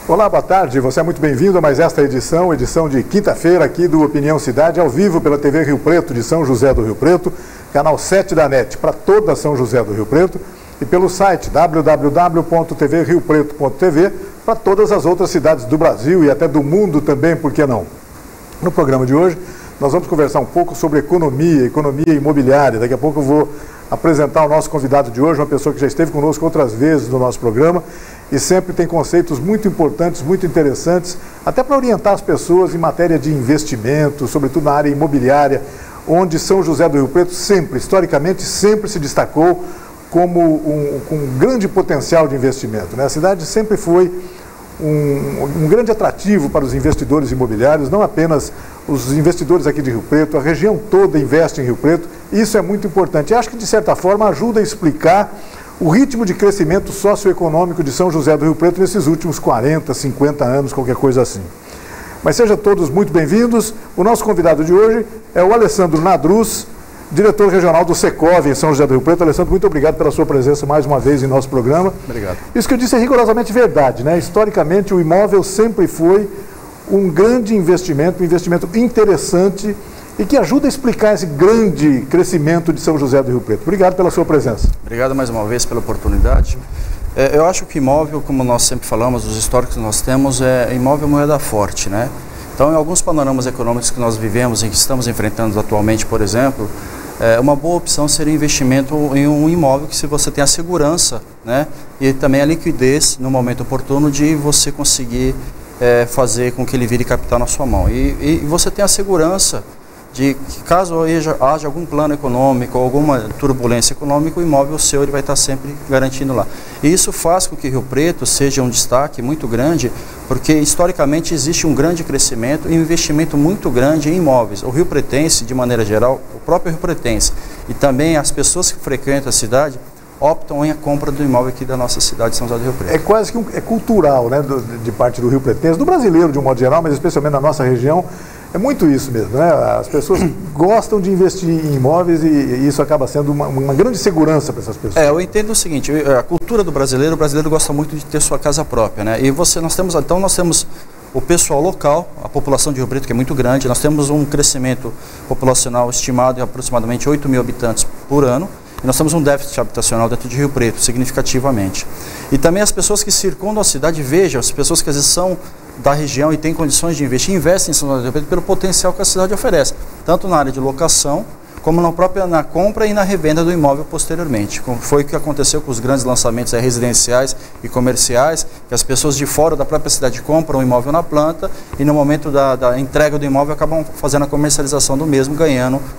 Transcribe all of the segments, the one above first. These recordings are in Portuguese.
Olá, boa tarde, você é muito bem-vindo a mais esta edição de quinta-feira aqui do Opinião Cidade, ao vivo pela TV Rio Preto de São José do Rio Preto, canal 7 da NET para toda São José do Rio Preto e pelo site www.tvriopreto.tv para todas as outras cidades do Brasil e até do mundo também, por que não? No programa de hoje, nós vamos conversar um pouco sobre economia imobiliária. Daqui a pouco eu vou apresentar o nosso convidado de hoje, uma pessoa que já esteve conosco outras vezes no nosso programa e sempre tem conceitos muito importantes, muito interessantes, até para orientar as pessoas em matéria de investimento, sobretudo na área imobiliária, onde São José do Rio Preto sempre, historicamente, sempre se destacou como com um grande potencial de investimento, né? A cidade sempre foi um grande atrativo para os investidores imobiliários, não apenas os investidores aqui de Rio Preto, a região toda investe em Rio Preto, e isso é muito importante. Eu acho que, de certa forma, ajuda a explicar o ritmo de crescimento socioeconômico de São José do Rio Preto nesses últimos 40, 50 anos, qualquer coisa assim. Mas sejam todos muito bem-vindos. O nosso convidado de hoje é o Alessandro Nadruz, diretor regional do Secov em São José do Rio Preto. Alessandro, muito obrigado pela sua presença mais uma vez em nosso programa. Obrigado. Isso que eu disse é rigorosamente verdade, né? Historicamente, o imóvel sempre foi um grande investimento, um investimento interessante e que ajuda a explicar esse grande crescimento de São José do Rio Preto. Obrigado pela sua presença. Obrigado mais uma vez pela oportunidade. Eu acho que imóvel, como nós sempre falamos, os históricos que nós temos, imóvel é moeda forte, né? Então, em alguns panoramas econômicos que nós vivemos e que estamos enfrentando atualmente, por exemplo, uma boa opção seria investimento em um imóvel que se você tem a segurança, né? E também a liquidez no momento oportuno de você conseguir fazer com que ele vire capital na sua mão. E você tem a segurança de que caso haja algum plano econômico ou alguma turbulência econômica, o imóvel seu ele vai estar sempre garantindo lá. E isso faz com que Rio Preto seja um destaque muito grande, porque historicamente existe um grande crescimento e um investimento muito grande em imóveis. O Rio Pretense, de maneira geral, o próprio Rio Pretense e também as pessoas que frequentam a cidade, optam em a compra do imóvel aqui da nossa cidade de São José do Rio Preto. É quase que é cultural, né, de parte do Rio Pretense, do brasileiro de um modo geral, mas especialmente na nossa região, é muito isso mesmo, né? As pessoas gostam de investir em imóveis e isso acaba sendo uma grande segurança para essas pessoas. Eu entendo o seguinte, a cultura do brasileiro, o brasileiro gosta muito de ter sua casa própria, né? E nós temos o pessoal local, a população de Rio Preto, que é muito grande, nós temos um crescimento populacional estimado de aproximadamente 8 mil habitantes por ano, e nós temos um déficit habitacional dentro de Rio Preto, significativamente. E também as pessoas que circundam a cidade, vejam, as pessoas que às vezes são da região e têm condições de investir, investem em São José do Rio Preto pelo potencial que a cidade oferece, tanto na área de locação, como na compra e na revenda do imóvel posteriormente. Foi o que aconteceu com os grandes lançamentos residenciais e comerciais, que as pessoas de fora da própria cidade compram o imóvel na planta e no momento da entrega do imóvel acabam fazendo a comercialização do mesmo,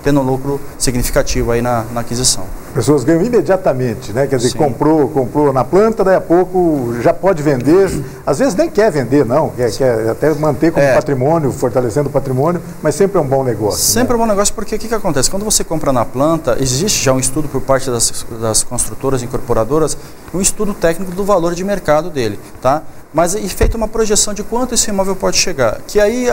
tendo um lucro significativo aí na aquisição. Pessoas ganham imediatamente, né? Quer dizer, comprou na planta, daí a pouco já pode vender, às vezes nem quer vender não, quer até manter como patrimônio, fortalecendo o patrimônio, mas sempre é um bom negócio. Sempre é um bom negócio porque o que acontece? Quando você compra na planta, existe já um estudo por parte das construtoras incorporadoras, um estudo técnico do valor de mercado dele, tá? Mas e feita uma projeção de quanto esse imóvel pode chegar, que aí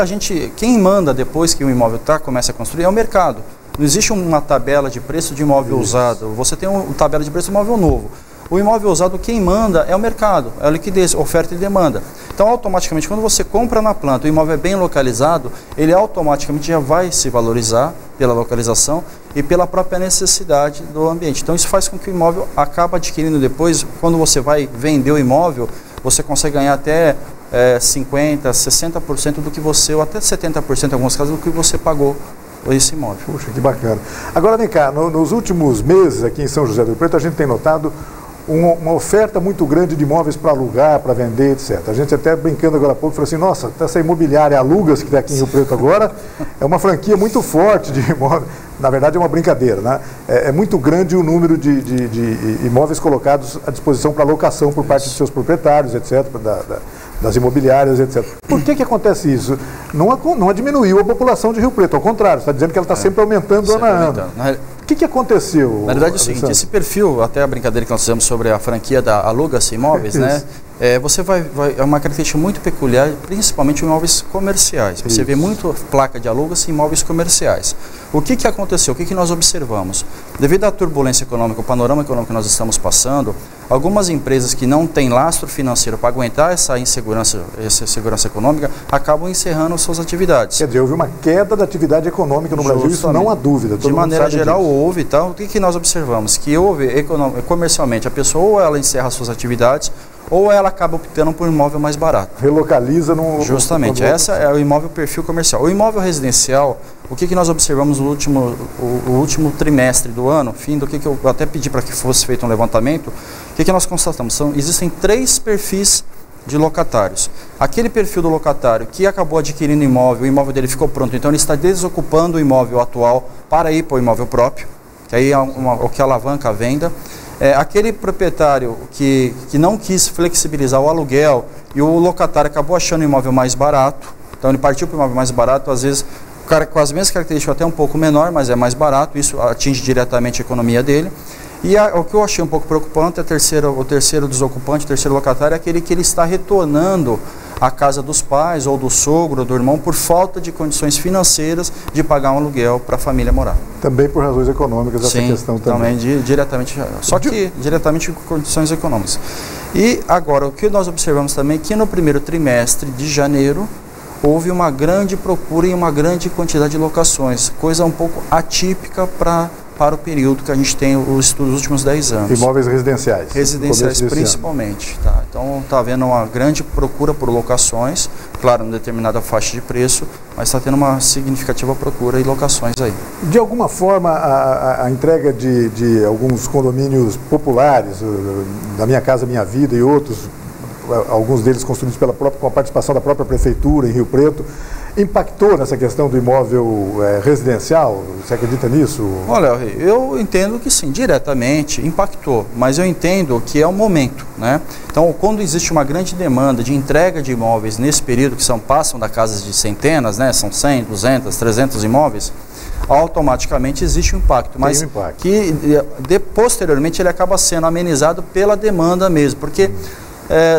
quem manda depois que o imóvel começa a construir é o mercado. Não existe uma tabela de preço de imóvel usado, você tem uma tabela de preço de imóvel novo. O imóvel usado, quem manda é o mercado, é a liquidez, oferta e demanda. Então, automaticamente, quando você compra na planta, o imóvel é bem localizado, ele automaticamente já vai se valorizar pela localização e pela própria necessidade do ambiente. Então, isso faz com que o imóvel acabe adquirindo depois, quando você vai vender o imóvel, você consegue ganhar até 50%, 60% do que você, ou até 70% em alguns casos, do que você pagou esse imóvel. Puxa, que bacana. Agora, vem cá, nos últimos meses aqui em São José do Rio Preto, a gente tem notado uma oferta muito grande de imóveis para alugar, para vender, etc. A gente até brincando agora há pouco, falou assim, nossa, essa imobiliária Alugas que está aqui em Rio Preto agora, é uma franquia muito forte de imóveis. Na verdade é uma brincadeira, né? É muito grande o número de imóveis colocados à disposição para locação por parte de seus proprietários, etc., das imobiliárias, etc. Por que acontece isso? Não diminuiu a população de Rio Preto, ao contrário, está dizendo que ela está sempre aumentando ano a ano. O que aconteceu? Na verdade é o seguinte, esse perfil, até a brincadeira que nós fizemos sobre a franquia da Aluga-se Imóveis, né? é uma característica muito peculiar, principalmente em imóveis comerciais. Você vê muito placa de alugas em imóveis comerciais. O que aconteceu? O que nós observamos? Devido à turbulência econômica, o panorama econômico que nós estamos passando, algumas empresas que não têm lastro financeiro para aguentar essa insegurança econômica, acabam encerrando suas atividades. Quer dizer, houve uma queda da atividade econômica no Brasil, isso não há dúvida. De maneira geral houve, então, o que nós observamos? Que houve, comercialmente, a pessoa ou ela encerra suas atividades, ou ela acaba optando por um imóvel mais barato. Relocaliza no... Justamente, essa é o imóvel perfil comercial. O imóvel residencial, o que nós observamos no último trimestre do ano, fim do que eu até pedi para que fosse feito um levantamento, o que nós constatamos? Existem 3 perfis de locatários. Aquele perfil do locatário que acabou adquirindo imóvel, o imóvel dele ficou pronto, então ele está desocupando o imóvel atual para ir para o imóvel próprio, que aí é o que alavanca a venda. Aquele proprietário que não quis flexibilizar o aluguel e o locatário acabou achando o imóvel mais barato, então ele partiu para o imóvel mais barato, às vezes o cara com as mesmas características até um pouco menor, mas é mais barato, isso atinge diretamente a economia dele. E o que eu achei um pouco preocupante, o terceiro desocupante, o terceiro locatário, é aquele que ele está retornando à casa dos pais, ou do sogro, ou do irmão, por falta de condições financeiras de pagar um aluguel para a família morar. Também por razões econômicas, essa questão também. Diretamente, só que diretamente com condições econômicas. E agora, o que nós observamos também é que no primeiro trimestre de janeiro, houve uma grande procura e uma grande quantidade de locações, coisa um pouco atípica para o período que a gente tem os últimos 10 anos. Imóveis residenciais. Residenciais principalmente. Tá? Então está havendo uma grande procura por locações, claro, em determinada faixa de preço, mas está tendo uma significativa procura e locações aí. De alguma forma, a entrega de alguns condomínios populares, da Minha Casa Minha Vida e outros, alguns deles construídos com a participação da própria prefeitura em Rio Preto, impactou nessa questão do imóvel residencial? Você acredita nisso? Olha, eu entendo que sim, diretamente impactou, mas eu entendo que é o momento, né? Então, quando existe uma grande demanda de entrega de imóveis nesse período, que passam da casa de centenas, né? São 100, 200, 300 imóveis, automaticamente existe um impacto, mas que posteriormente ele acaba sendo amenizado pela demanda mesmo, porque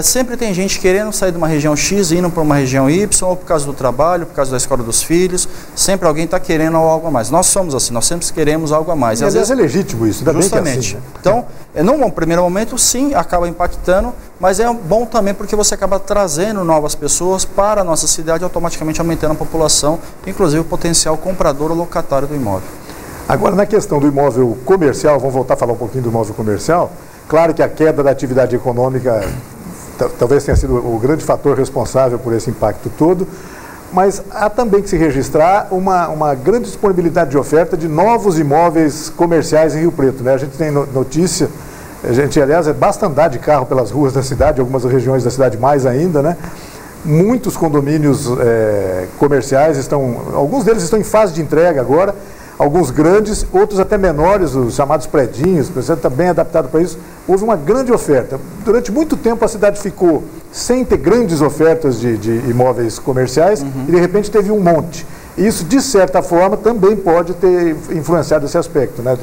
sempre tem gente querendo sair de uma região X e indo para uma região Y, ou por causa do trabalho, por causa da escola dos filhos, sempre alguém está querendo algo a mais. Nós somos assim, nós sempre queremos algo a mais. E às vezes é legítimo isso, ainda bem que é assim, né? Então, num primeiro momento, sim, acaba impactando, mas é bom também porque você acaba trazendo novas pessoas para a nossa cidade, automaticamente aumentando a população, inclusive o potencial comprador ou locatário do imóvel. Agora, na questão do imóvel comercial, vamos voltar a falar um pouquinho do imóvel comercial. Claro que a queda da atividade econômica talvez tenha sido o grande fator responsável por esse impacto todo, mas há também que se registrar uma grande disponibilidade de oferta de novos imóveis comerciais em Rio Preto, né? A gente tem notícia, aliás, basta andar de carro pelas ruas da cidade, algumas regiões da cidade mais ainda, né? Muitos condomínios comerciais alguns deles estão em fase de entrega agora, alguns grandes, outros até menores, os chamados predinhos, o está bem adaptado para isso. Houve uma grande oferta. Durante muito tempo a cidade ficou sem ter grandes ofertas de imóveis comerciais e de repente teve um monte. E isso, de certa forma, também pode ter influenciado esse aspecto, né?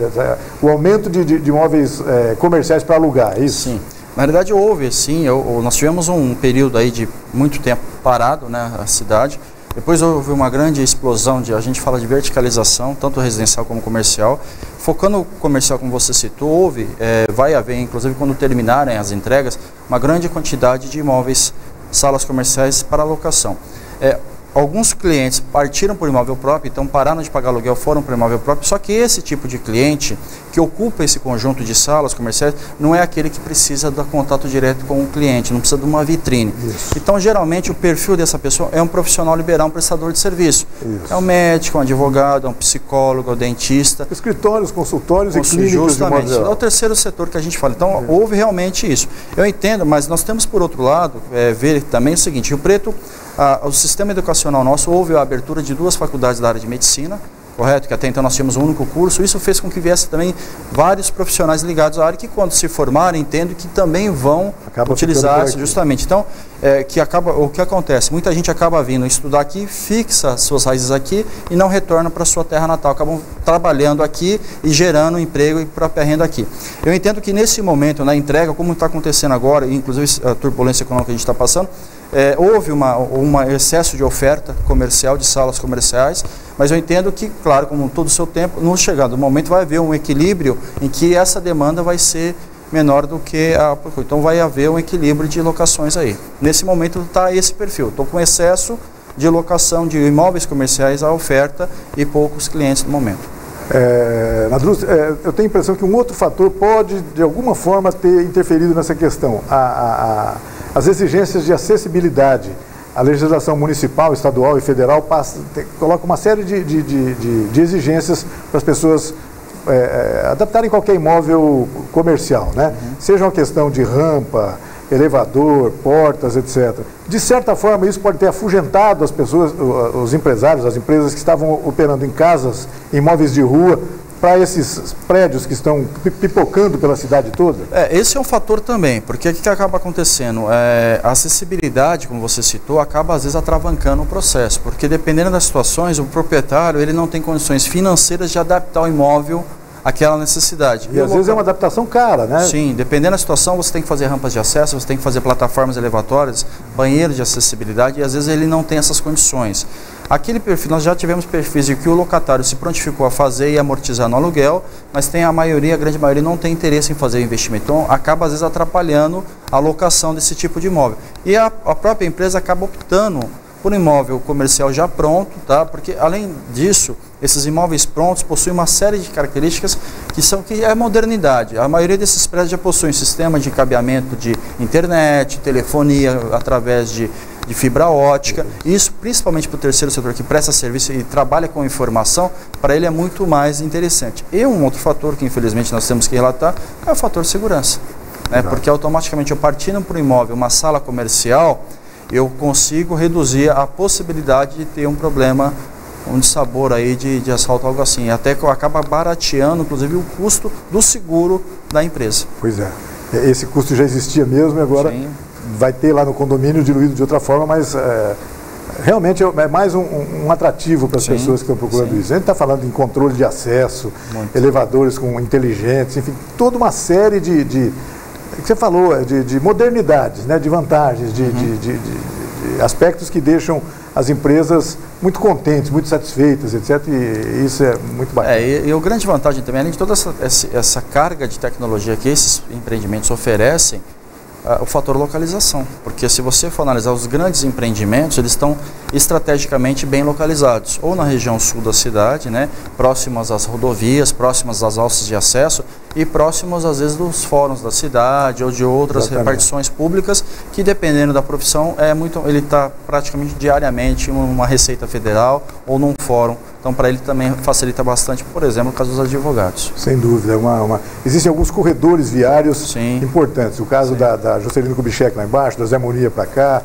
O aumento de imóveis comerciais para alugar, é isso? Sim. Na verdade houve, sim. Nós tivemos um período aí de muito tempo parado, né, a cidade. Depois houve uma grande explosão a gente fala de verticalização, tanto residencial como comercial. Focando o comercial, como você citou, vai haver, inclusive quando terminarem as entregas, uma grande quantidade de imóveis, salas comerciais para locação. Alguns clientes partiram por imóvel próprio, então pararam de pagar aluguel, foram para o imóvel próprio, só que esse tipo de cliente que ocupa esse conjunto de salas comerciais não é aquele que precisa do contato direto com o cliente, não precisa de uma vitrine. Isso. Então, geralmente, o perfil dessa pessoa é um profissional liberal, um prestador de serviço. Isso. É um médico, um advogado, um psicólogo, um dentista. Escritórios, consultórios e clínicas. Justamente. É o terceiro setor que a gente fala. Então, houve realmente isso. Eu entendo, mas nós temos, por outro lado, ver também o seguinte, Rio Preto, o sistema educacional nosso, houve a abertura de 2 faculdades da área de medicina, correto? Que até então nós tínhamos um único curso. Isso fez com que viesse também vários profissionais ligados à área que, quando se formarem, entendo que também vão utilizar isso justamente. Então, o que acontece? Muita gente acaba vindo estudar aqui, fixa suas raízes aqui e não retorna para a sua terra natal. Acabam trabalhando aqui e gerando emprego e própria renda aqui. Eu entendo que nesse momento, na entrega, como está acontecendo agora, inclusive a turbulência econômica que a gente está passando, houve um excesso de oferta comercial, de salas comerciais, mas eu entendo que, claro, como todo o seu tempo, no chegado momento vai haver um equilíbrio em que essa demanda vai ser menor do que a procura. Então vai haver um equilíbrio de locações aí. Nesse momento está esse perfil. Estou com excesso de locação de imóveis comerciais à oferta e poucos clientes no momento. Nadruz, eu tenho a impressão que um outro fator pode, de alguma forma, ter interferido nessa questão. As exigências de acessibilidade. A legislação municipal, estadual e federal coloca uma série de exigências para as pessoas adaptarem qualquer imóvel comercial, né? Seja uma questão de rampa, elevador, portas, etc. De certa forma, isso pode ter afugentado as pessoas, os empresários, as empresas que estavam operando em casas, imóveis de rua, para esses prédios que estão pipocando pela cidade toda? Esse é um fator também, porque o que acaba acontecendo? A acessibilidade, como você citou, acaba às vezes atravancando o processo, porque dependendo das situações, o proprietário ele não tem condições financeiras de adaptar o imóvel àquela necessidade. E às vezes é uma adaptação cara, né? Sim, dependendo da situação, você tem que fazer rampas de acesso, você tem que fazer plataformas elevatórias, banheiros de acessibilidade, e às vezes ele não tem essas condições. Aquele perfil, nós já tivemos perfis de que o locatário se prontificou a fazer e amortizar no aluguel, mas tem a grande maioria não tem interesse em fazer o investimento. Então, acaba às vezes atrapalhando a locação desse tipo de imóvel. E a própria empresa acaba optando por um imóvel comercial já pronto, tá? Porque além disso, esses imóveis prontos possuem uma série de características que é modernidade. A maioria desses prédios já possuem sistema de cabeamento de internet, telefonia através de fibra ótica. Isso, principalmente para o terceiro setor que presta serviço e trabalha com informação, para ele é muito mais interessante. E um outro fator que infelizmente nós temos que relatar é o fator segurança, né? Porque automaticamente eu partindo para o imóvel, uma sala comercial, eu consigo reduzir a possibilidade de ter um problema de sabor aí de assalto, algo assim. Até que acaba barateando, inclusive, o custo do seguro da empresa. Pois é. Esse custo já existia mesmo e agora vai ter lá no condomínio diluído de outra forma, mas realmente é mais um atrativo para as pessoas que estão procurando isso. A gente está falando em controle de acesso, elevadores inteligentes, enfim, toda uma série de que você falou, de modernidades, né, de vantagens, de aspectos que deixam as empresas muito contentes, muito satisfeitas, etc. E isso é muito bacana. E a grande vantagem também, além de toda essa carga de tecnologia que esses empreendimentos oferecem, o fator localização, porque se você for analisar os grandes empreendimentos, eles estão estrategicamente bem localizados, ou na região sul da cidade, né, próximas às rodovias, próximas às alças de acesso e próximos às vezes dos fóruns da cidade ou de outras repartições públicas que, dependendo da profissão, ele está praticamente diariamente em uma Receita Federal ou num fórum. Então, para ele também facilita bastante, por exemplo, no caso dos advogados. Sem dúvida. Existem alguns corredores viários importantes. O caso da Juscelino Kubitschek lá embaixo, da Zé Moria para cá,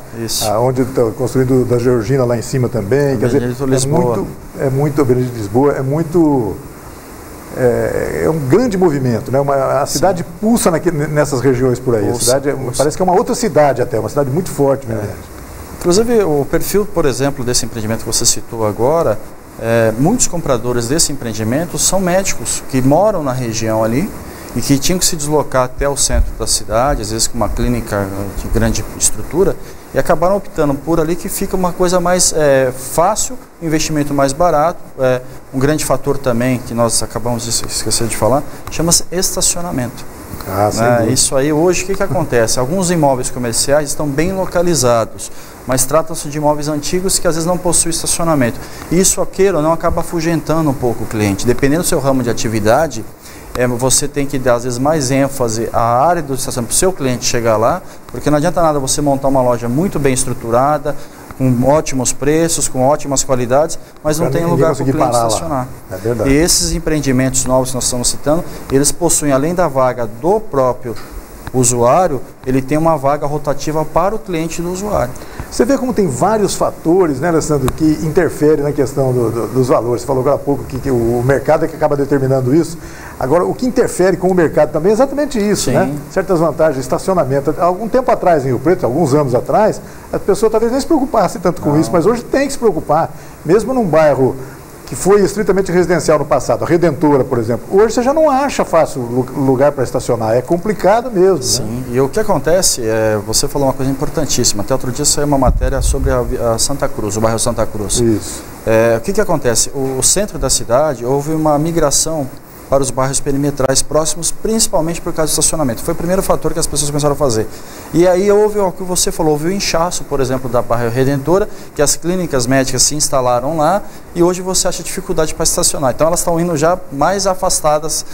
onde está construindo da Georgina lá em cima também. Quer dizer, é um grande movimento, né? A cidade pulsa nessas regiões por aí. A cidade parece que é uma outra cidade até, uma cidade muito forte, né? Inclusive, o perfil, por exemplo, desse empreendimento que você citou agora, muitos compradores desse empreendimento são médicos que moram na região ali e que tinham que se deslocar até o centro da cidade, às vezes com uma clínica de grande estrutura, e acabaram optando por ali, que fica uma coisa mais fácil, investimento mais barato. Um grande fator também que nós acabamos de esquecer de falar, chama-se estacionamento. Isso aí, hoje, o que acontece? Alguns imóveis comerciais estão bem localizados, mas tratam-se de imóveis antigos que às vezes não possuem estacionamento. E isso, queira ou não, acaba afugentando um pouco o cliente. Dependendo do seu ramo de atividade, você tem que dar, às vezes, mais ênfase à área do estacionamento para o seu cliente chegar lá, porque não adianta nada você montar uma loja muito bem estruturada, com ótimos preços, com ótimas qualidades, mas não tem lugar para o cliente estacionar. É verdade. E esses empreendimentos novos que nós estamos citando, eles possuem, além da vaga do próprio usuário, ele tem uma vaga rotativa para o cliente do usuário. Você vê como tem vários fatores, né, Alessandro, que interferem na questão dos valores. Você falou agora há pouco que o mercado é que acaba determinando isso. Agora, o que interfere com o mercado também é exatamente isso, né? Certas vantagens, estacionamento. Algum tempo atrás, em Rio Preto, alguns anos atrás, a pessoa talvez nem se preocupasse tanto com isso, mas hoje tem que se preocupar. Mesmo num bairro que foi estritamente residencial no passado, a Redentora, por exemplo, hoje você já não acha fácil lugar para estacionar, é complicado mesmo. Sim, né? E o que acontece, você falou uma coisa importantíssima, até outro dia saiu uma matéria sobre a Santa Cruz, o bairro Santa Cruz. Isso. O que acontece? O centro da cidade, houve uma migração para os bairros perimetrais próximos, principalmente por causa do estacionamento. Foi o primeiro fator que as pessoas começaram a fazer. E aí houve o que você falou, houve o inchaço, por exemplo, da bairro Redentora, que as clínicas médicas se instalaram lá e hoje você acha dificuldade para estacionar. Então elas estão indo já mais afastadas,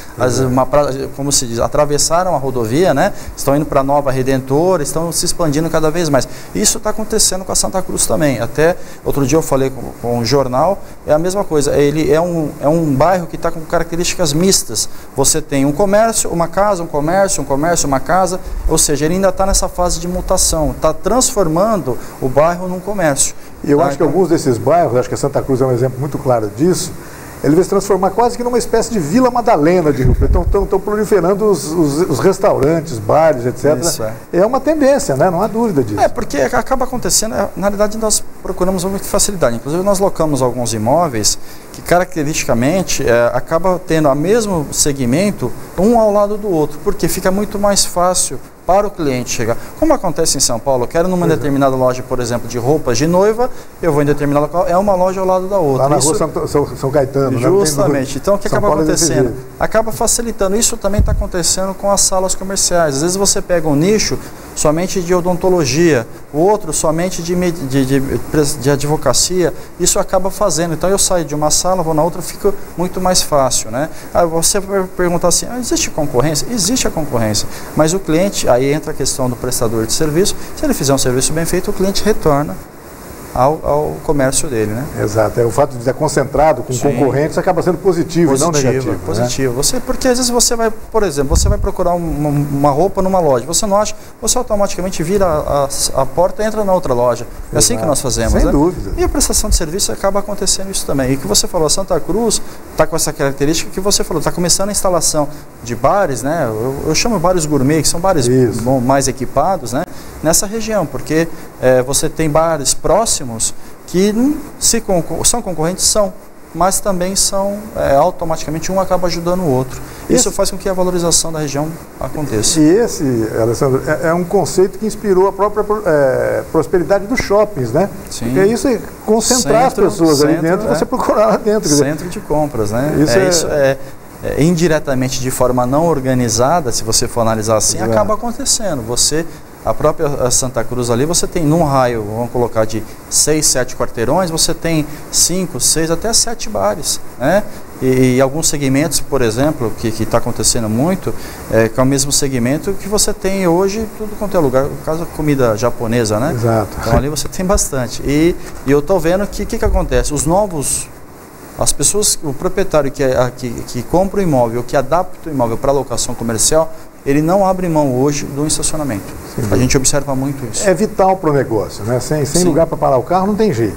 como se diz, atravessaram a rodovia, né? Estão indo para a nova Redentora, estão se expandindo cada vez mais. Isso está acontecendo com a Santa Cruz também. Até outro dia eu falei com um jornal, é a mesma coisa. Ele é um bairro que está com características mistas. Você tem um comércio, uma casa, um comércio, uma casa, ou seja, ele ainda está nessa fase de mutação, está transformando o bairro num comércio. E eu acho que alguns desses bairros, acho que a Santa Cruz é um exemplo muito claro disso, ele vai se transformar quase que numa espécie de Vila Madalena de Rio Preto. Estão proliferando os restaurantes, bares, etc. Isso, é uma tendência, né? Não há dúvida disso. Porque acaba acontecendo, na realidade nós procuramos muita facilidade. Inclusive nós locamos alguns imóveis que caracteristicamente acaba tendo o mesmo segmento um ao lado do outro, porque fica muito mais fácil para o cliente chegar. Como acontece em São Paulo, eu quero numa determinada loja, por exemplo, de roupas de noiva, eu vou em determinado local, é uma loja ao lado da outra. Lá na rua São Caetano. Justamente. Então, o que acaba acontecendo? Acaba facilitando. Isso também está acontecendo com as salas comerciais. Às vezes você pega um nicho somente de odontologia, o outro somente de advocacia, isso acaba fazendo. Então, eu saio de uma sala, vou na outra, fica muito mais fácil, né? Aí você vai perguntar assim, existe concorrência? Existe a concorrência, mas o cliente, aí entra a questão do prestador de serviço, se ele fizer um serviço bem feito, o cliente retorna ao comércio dele, né? Exato, o fato de estar concentrado com concorrentes acaba sendo positivo e não negativo. Positivo, né? Porque às vezes você vai, por exemplo, você vai procurar uma roupa numa loja, você não acha, você automaticamente vira a porta e entra na outra loja. É assim que nós fazemos, sem né? dúvida. E a prestação de serviço acaba acontecendo isso também. E o que você falou, a Santa Cruz está com essa característica que você falou, está começando a instalação de bares, né? Eu chamo bares gourmet, que são bares mais equipados, né? Nessa região, porque você tem bares próximos que são concorrentes, mas também são automaticamente um acaba ajudando o outro. Isso faz com que a valorização da região aconteça. E esse, Alessandro, é um conceito que inspirou a própria prosperidade dos shoppings, né? Sim. Porque isso é concentrar as pessoas ali dentro e você procurar lá dentro. Centro de compras, né? Isso indiretamente, de forma não organizada, se você for analisar assim, acaba acontecendo. A própria Santa Cruz ali, você tem num raio, vamos colocar de 6, 7 quarteirões, você tem 5, 6, até 7 bares, né? E alguns segmentos, por exemplo, que está acontecendo muito, que é o mesmo segmento que você tem hoje, tudo quanto é lugar, no caso, comida japonesa, né? Exato. Então ali você tem bastante. E eu estou vendo que o que acontece? As pessoas, o proprietário que compra o imóvel, que adapta o imóvel para locação comercial, ele não abre mão hoje do estacionamento. Sim. A gente observa muito isso. É vital para o negócio, né? Sem lugar para parar o carro não tem jeito.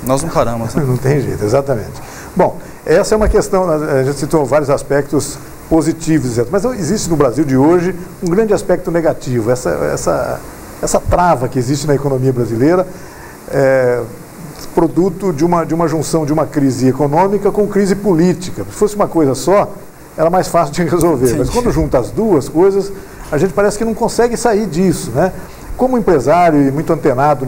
Nós não paramos, né? Não tem jeito, exatamente. Bom, essa é uma questão, a gente citou vários aspectos positivos, mas existe no Brasil de hoje um grande aspecto negativo, essa trava que existe na economia brasileira, produto de uma junção de uma crise econômica com crise política. Se fosse uma coisa só, era mais fácil de resolver. Sim. Mas quando junta as duas coisas, a gente parece que não consegue sair disso, né? Como empresário e muito antenado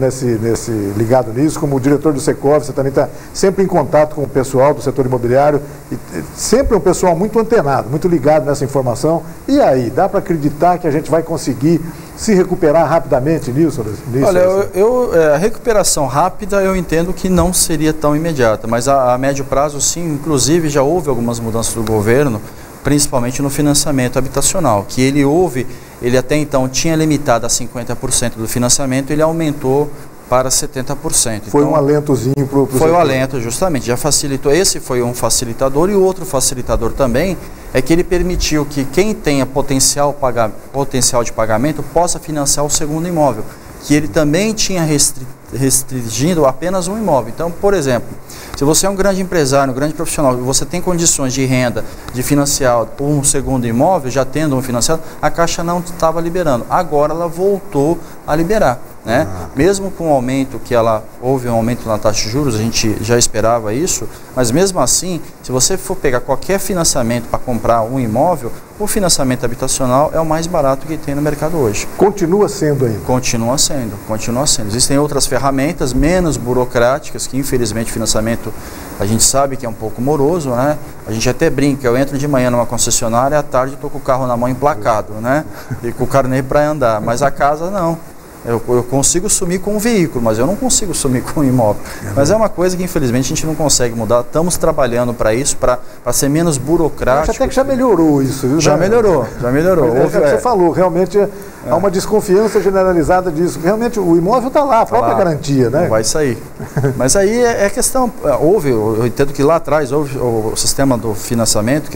ligado nisso, como diretor do Secov, você também está sempre em contato com o pessoal do setor imobiliário, e sempre um pessoal muito antenado, muito ligado nessa informação. E aí, dá para acreditar que a gente vai conseguir se recuperar rapidamente nisso? Olha, a recuperação rápida eu entendo que não seria tão imediata, mas a médio prazo sim, inclusive já houve algumas mudanças do governo, principalmente no financiamento habitacional, que ele até então tinha limitado a 50% do financiamento, ele aumentou para 70%. Foi um alentozinho para o Foi um alento, justamente, já facilitou. Esse foi um facilitador, e o outro facilitador também é que ele permitiu que quem tenha potencial de pagamento possa financiar o segundo imóvel, que ele também tinha restringindo apenas um imóvel. Então, por exemplo, se você é um grande empresário, um grande profissional, e você tem condições de renda, de financiar um segundo imóvel, já tendo um financiado, a Caixa não estava liberando. Agora ela voltou a liberar. Né? Mesmo com o aumento houve um aumento na taxa de juros, a gente já esperava isso, mas mesmo assim, se você for pegar qualquer financiamento para comprar um imóvel, o financiamento habitacional é o mais barato que tem no mercado hoje. Continua sendo ainda? Continua sendo, continua sendo. Existem outras ferramentas menos burocráticas, que infelizmente o financiamento a gente sabe que é um pouco moroso, né? A gente até brinca, eu entro de manhã numa concessionária, à tarde estou com o carro na mão emplacado, né? E com o carnê para andar, mas a casa não. Eu consigo sumir com um veículo, mas eu não consigo sumir com um imóvel. Mas é uma coisa que infelizmente a gente não consegue mudar. Estamos trabalhando para isso, para ser menos burocrático. Acho até que já melhorou isso, viu? Já melhorou, já melhorou. É o que você falou, realmente há uma desconfiança generalizada disso. Realmente o imóvel está lá, a própria garantia, né? Não vai sair. Mas aí é questão, eu entendo que lá atrás houve o sistema do financiamento,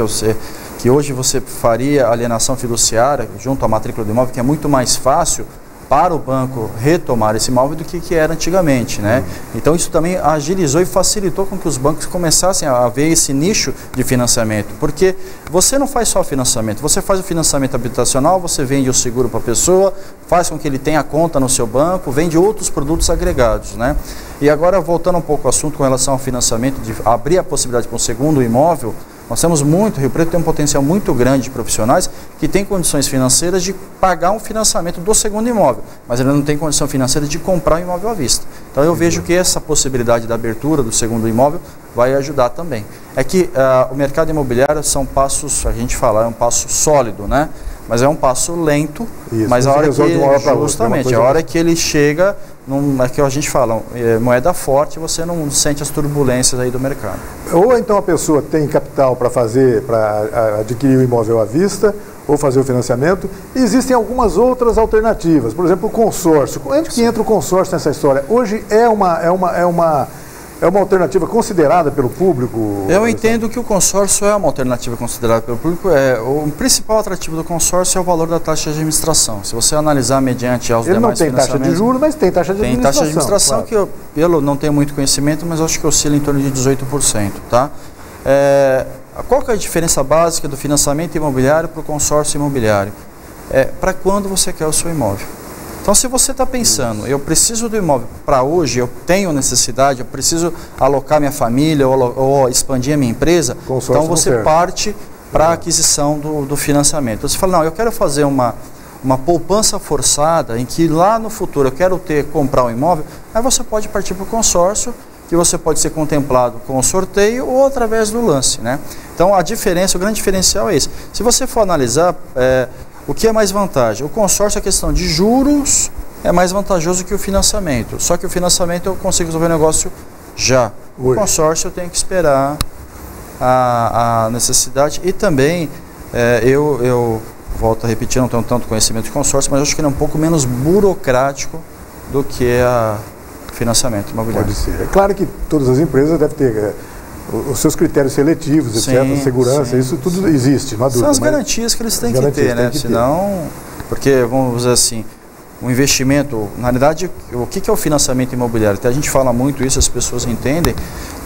que hoje você faria alienação fiduciária junto à matrícula do imóvel, que é muito mais fácil para o banco retomar esse imóvel do que era antigamente, né? Então isso também agilizou e facilitou com que os bancos começassem a ver esse nicho de financiamento, porque você não faz só financiamento, você faz o financiamento habitacional, você vende o seguro para a pessoa, faz com que ele tenha conta no seu banco, vende outros produtos agregados, né? E agora voltando um pouco ao assunto com relação ao financiamento, de abrir a possibilidade para um segundo imóvel, nós temos Rio Preto tem um potencial muito grande de profissionais que têm condições financeiras de pagar um financiamento do segundo imóvel, mas ele não tem condição financeira de comprar um imóvel à vista. Então eu vejo que essa possibilidade da abertura do segundo imóvel vai ajudar também. É que o mercado imobiliário são passos, a gente fala, é um passo sólido, né? Mas é um passo lento, isso, mas a hora que justamente, a hora que ele chega, é que a gente fala, moeda forte, você não sente as turbulências aí do mercado. Ou então a pessoa tem capital para adquirir o imóvel à vista, ou fazer o financiamento. E existem algumas outras alternativas, por exemplo, o consórcio. Onde que entra o consórcio nessa história? Hoje é uma alternativa considerada pelo público? Eu entendo que o consórcio é uma alternativa considerada pelo público. O principal atrativo do consórcio é o valor da taxa de administração. Se você analisar mediante aos demais financiamentos... Ele não tem taxa de juros, mas tem taxa de administração. Tem taxa de administração, claro. Que eu não tenho muito conhecimento, mas acho que oscila em torno de 18%. Tá? Qual que é a diferença básica do financiamento imobiliário para o consórcio imobiliário? Para quando você quer o seu imóvel. Então, se você está pensando, eu preciso do imóvel para hoje, eu tenho necessidade, eu preciso alocar minha família ou expandir a minha empresa, então você parte para a aquisição do financiamento. Você fala, não, eu quero fazer uma poupança forçada em que lá no futuro eu quero comprar um imóvel, aí você pode partir para o consórcio, que você pode ser contemplado com o sorteio ou através do lance, né? Então, o grande diferencial é esse. Se você for analisar... o que é mais vantagem? O consórcio, a questão de juros, é mais vantajoso que o financiamento. Só que o financiamento eu consigo resolver o negócio já. O consórcio eu tenho que esperar a necessidade. E também, eu volto a repetir, não tenho tanto conhecimento de consórcio, mas acho que ele é um pouco menos burocrático do que o financiamento imobiliário. Pode ser. É claro que todas as empresas devem ter... os seus critérios seletivos, etc., segurança, isso tudo existe, não há dúvida. São as garantias que eles têm que ter, né? Senão, porque, vamos dizer assim, o investimento, na realidade, o que é o financiamento imobiliário? Até a gente fala muito isso, as pessoas entendem,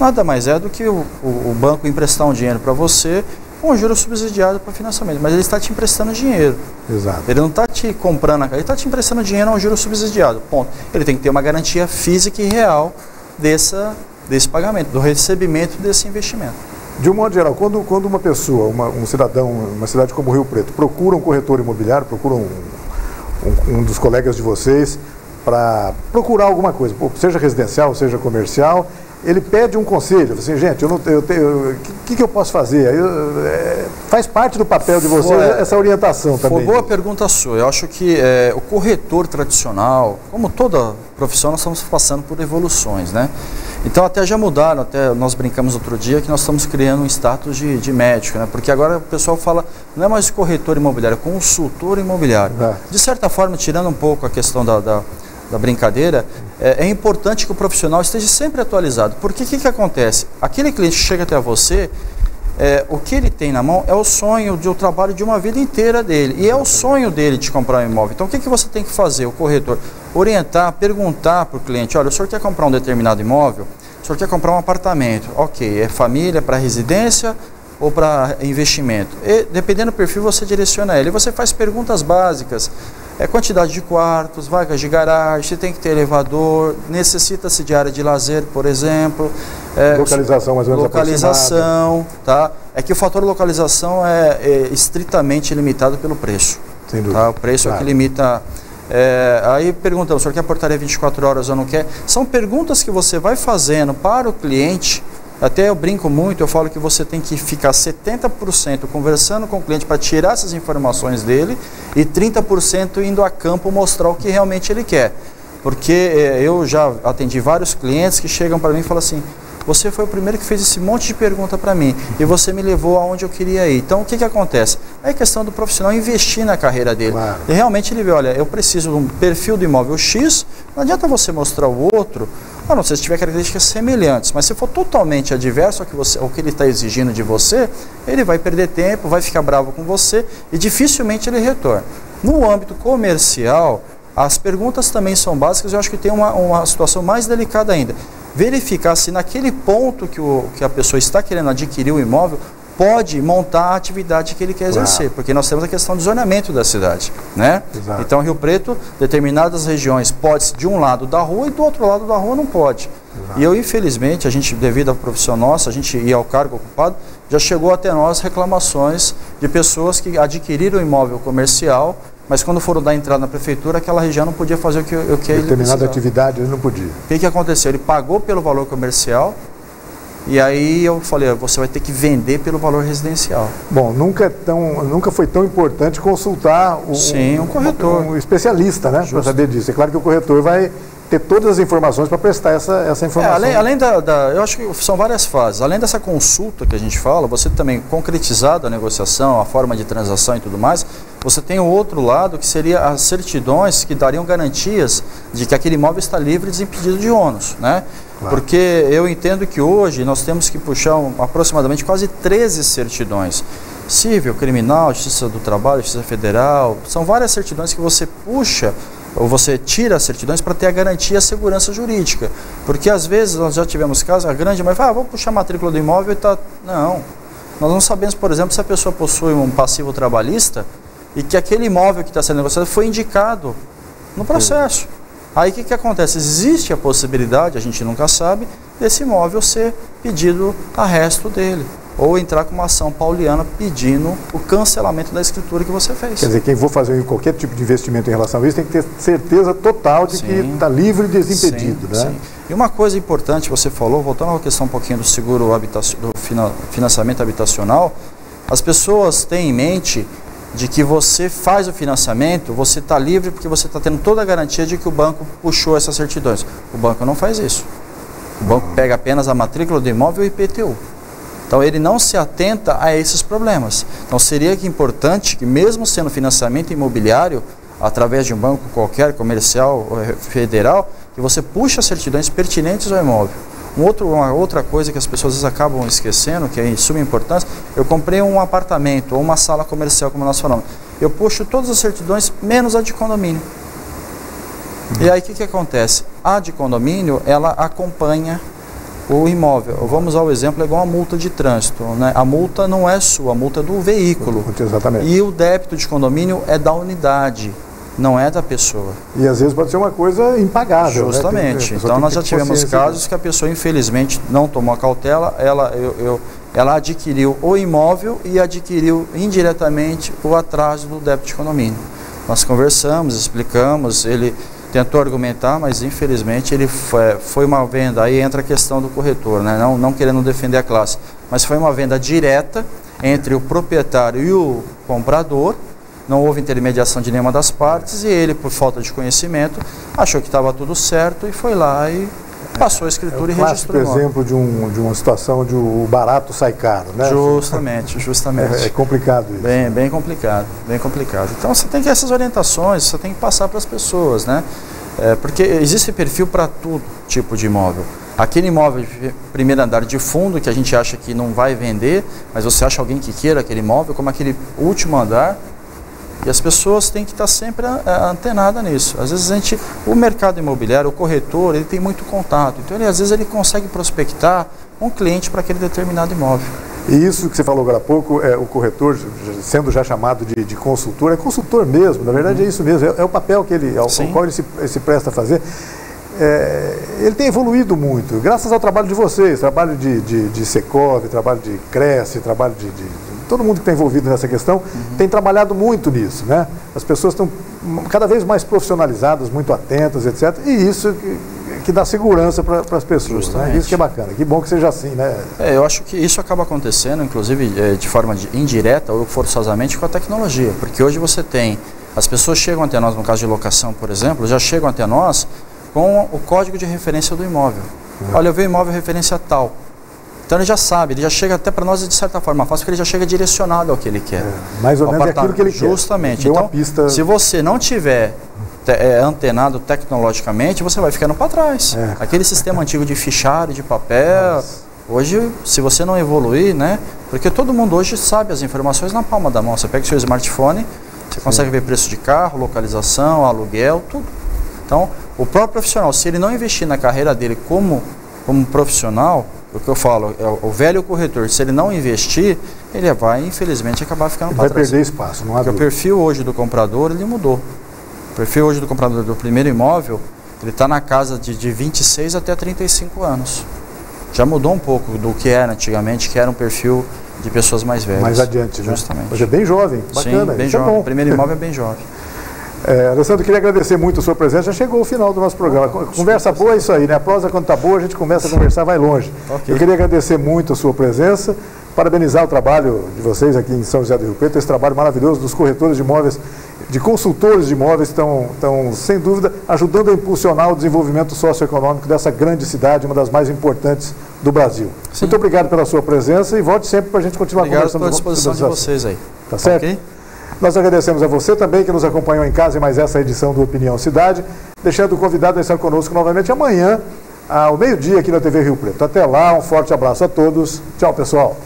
nada mais é do que o banco emprestar um dinheiro para você com um juro subsidiado para financiamento, mas ele está te emprestando dinheiro. Exato. Ele não está te comprando, ele está te emprestando dinheiro a um juro subsidiado, ponto. Ele tem que ter uma garantia física e real desse pagamento, do recebimento desse investimento. De um modo geral, quando uma pessoa, um cidadão, uma cidade como Rio Preto, procura um corretor imobiliário, procura um dos colegas de vocês para procurar alguma coisa, seja residencial, seja comercial, ele pede um conselho, assim, gente, o que eu posso fazer? Faz parte do papel de vocês essa orientação também. Boa pergunta sua. Eu acho que o corretor tradicional, como toda profissão, nós estamos passando por evoluções, né? Então até já mudaram, até nós brincamos outro dia que nós estamos criando um status de médico, né? Porque agora o pessoal fala, não é mais corretor imobiliário, é consultor imobiliário. De certa forma, tirando um pouco a questão da brincadeira, é importante que o profissional esteja sempre atualizado. Porque o que acontece? Aquele cliente que chega até você, o que ele tem na mão é o sonho o trabalho de uma vida inteira dele. E é o sonho dele de comprar um imóvel. Então o que você tem que fazer, o corretor? orientar, perguntar para o cliente, olha, o senhor quer comprar um determinado imóvel? O senhor quer comprar um apartamento? Ok, é família, para residência ou para investimento? E, dependendo do perfil, você direciona ele. Você faz perguntas básicas, quantidade de quartos, vagas de garagem, se tem que ter elevador, necessita-se de área de lazer, por exemplo. Localização mais ou menos localização, tá? É que o fator localização é estritamente limitado pelo preço. Sem dúvida. Tá? O preço é que limita... aí perguntamos, o senhor quer portaria 24 horas ou não quer? São perguntas que você vai fazendo para o cliente. Até eu brinco muito, eu falo que você tem que ficar 70% conversando com o cliente para tirar essas informações dele e 30% indo a campo mostrar o que realmente ele quer. Porque eu já atendi vários clientes que chegam para mim e falam assim, você foi o primeiro que fez esse monte de pergunta para mim e você me levou aonde eu queria ir. Então, o que acontece? É questão do profissional investir na carreira dele. Claro. E realmente ele vê, olha, eu preciso de um perfil do imóvel X, não adianta você mostrar o outro, a não ser se tiver características semelhantes, mas se for totalmente adverso ao que ele está exigindo de você, ele vai perder tempo, vai ficar bravo com você e dificilmente ele retorna. No âmbito comercial, as perguntas também são básicas, eu acho que tem uma situação mais delicada ainda. Verificar se naquele ponto que a pessoa está querendo adquirir o imóvel, pode montar a atividade que ele quer exercer, porque nós temos a questão do zoneamento da cidade, né? Exato. Então, Rio Preto, determinadas regiões pode de um lado da rua e do outro lado da rua não pode. Exato. E eu, infelizmente, a gente, devido à profissão nossa, a gente ia ao cargo ocupado, já chegou até nós reclamações de pessoas que adquiriram imóvel comercial, mas quando foram dar entrada na prefeitura, aquela região não podia fazer o que ele precisava. Determinada atividade ele não podia. O que aconteceu? Ele pagou pelo valor comercial, e aí eu falei, você vai ter que vender pelo valor residencial. Bom, nunca foi tão importante consultar um corretor. Um especialista, né, para saber disso. É claro que o corretor vai ter todas as informações para prestar essa informação. Além eu acho que são várias fases. Além dessa consulta que a gente fala, você também concretizado a negociação, a forma de transação e tudo mais, você tem o outro lado que seria as certidões que dariam garantias de que aquele imóvel está livre e desimpedido de ônus, né? Claro. Porque eu entendo que hoje nós temos que puxar aproximadamente quase 13 certidões. Civil, criminal, justiça do trabalho, justiça federal, são várias certidões que você puxa ou você tira as certidões para ter a garantia e a segurança jurídica. Porque às vezes nós já tivemos casos, a grande maioria fala, vou puxar a matrícula do imóvel e tá... Não, nós não sabemos, por exemplo, se a pessoa possui um passivo trabalhista e que aquele imóvel que está sendo negociado foi indicado no processo. Aí o que acontece? Existe a possibilidade, a gente nunca sabe, desse imóvel ser pedido arresto dele. Ou entrar com uma ação pauliana pedindo o cancelamento da escritura que você fez. Quer dizer, quem for fazer qualquer tipo de investimento em relação a isso tem que ter certeza total de que está livre e desimpedido. Sim, né? Sim. E uma coisa importante, você falou, voltando à questão um pouquinho do seguro do financiamento habitacional, as pessoas têm em mente de que você faz o financiamento, você está livre porque você está tendo toda a garantia de que o banco puxou essas certidões. O banco não faz isso. O banco pega apenas a matrícula do imóvel e IPTU. Então, ele não se atenta a esses problemas. Então, seria importante que, mesmo sendo financiamento imobiliário, através de um banco qualquer, comercial ou federal, que você puxe as certidões pertinentes ao imóvel. Uma outra coisa que as pessoas às vezes acabam esquecendo, que é de suma importância, eu comprei um apartamento ou uma sala comercial, como nós falamos. Eu puxo todas as certidões, menos a de condomínio. E aí, o que acontece? A de condomínio, ela acompanha o imóvel. Vamos ao exemplo, é igual a multa de trânsito, né? A multa não é sua, a multa é do veículo. Exatamente. E o débito de condomínio é da unidade, não é da pessoa. E às vezes pode ser uma coisa impagável. Justamente. Né? Então nós já tivemos casos que a pessoa infelizmente não tomou a cautela, ela adquiriu o imóvel e adquiriu indiretamente o atraso do débito de condomínio. Nós conversamos, explicamos, ele tentou argumentar, mas infelizmente ele foi uma venda, aí entra a questão do corretor, né? Não querendo defender a classe, mas foi uma venda direta entre o proprietário e o comprador, não houve intermediação de nenhuma das partes e ele, por falta de conhecimento, achou que estava tudo certo e foi lá e passou a escritura e registrou. É um clássico exemplo de uma situação de o barato sai caro, né? Justamente. É complicado isso. Bem complicado. Então você tem que essas orientações, você tem que passar para as pessoas, né? Porque existe perfil para todo tipo de imóvel. Aquele imóvel de primeiro andar de fundo que a gente acha que não vai vender, mas você acha alguém que queira aquele imóvel, como aquele último andar, E as pessoas têm que estar sempre antenadas nisso. Às vezes o mercado imobiliário, o corretor, ele tem muito contato. Então, às vezes ele consegue prospectar um cliente para aquele determinado imóvel. E isso que você falou agora há pouco, o corretor, sendo já chamado de consultor, é consultor mesmo, na verdade é isso mesmo, é o papel que ao qual ele se presta a fazer. Ele tem evoluído muito, graças ao trabalho de vocês, trabalho de Secov, trabalho de Cresce, trabalho de todo mundo que está envolvido nessa questão, tem trabalhado muito nisso, né? As pessoas estão cada vez mais profissionalizadas, muito atentas, etc. E isso que dá segurança para as pessoas, né? Isso que é bacana, que bom que seja assim, né? Eu acho que isso acaba acontecendo, inclusive, de forma indireta ou forçosamente com a tecnologia, porque hoje você tem, as pessoas chegam até nós, no caso de locação, por exemplo, já chegam até nós com o código de referência do imóvel. Olha, eu vi o imóvel referência tal. Então ele já sabe, ele já chega até para nós de certa forma fácil, porque ele já chega direcionado ao que ele quer. Mais ou menos aquilo que ele quer. Justamente. Então, se você não tiver antenado tecnologicamente, você vai ficando para trás. Aquele sistema antigo de fichário, de papel, hoje, se você não evoluir, né? Porque todo mundo hoje sabe as informações na palma da mão. Você pega o seu smartphone, você consegue ver preço de carro, localização, aluguel, tudo. Então, o próprio profissional, se ele não investir na carreira dele como profissional, o que eu falo, o velho corretor, se ele não investir, ele vai, infelizmente, acabar ficando para trás. Vai perder espaço, não há dúvida. Porque o perfil hoje do comprador, ele mudou. O perfil hoje do comprador do primeiro imóvel, ele está na casa de 26 até 35 anos. Já mudou um pouco do que era antigamente, que era um perfil de pessoas mais velhas. Mais adiante, né? Justamente. Hoje é bem jovem, bacana. Sim, bem jovem. O primeiro imóvel é bem jovem. Alessandro, queria agradecer muito a sua presença. Já chegou o final do nosso programa. Conversa boa é isso aí, né? A prosa, quando está boa, a gente começa a conversar, vai longe. Okay. Eu queria agradecer muito a sua presença, parabenizar o trabalho de vocês aqui em São José do Rio Preto, esse trabalho maravilhoso dos corretores de imóveis, de consultores de imóveis, estão, sem dúvida, ajudando a impulsionar o desenvolvimento socioeconômico dessa grande cidade, uma das mais importantes do Brasil. Sim. Muito obrigado pela sua presença e volte sempre para a gente continuar conversando. Obrigado pela disposição de vocês aí. Tá certo? Okay. Nós agradecemos a você também que nos acompanhou em casa em mais essa edição do Opinião Cidade, deixando o convidado a estar conosco novamente amanhã, ao meio-dia aqui na TV Rio Preto. Até lá, um forte abraço a todos. Tchau, pessoal.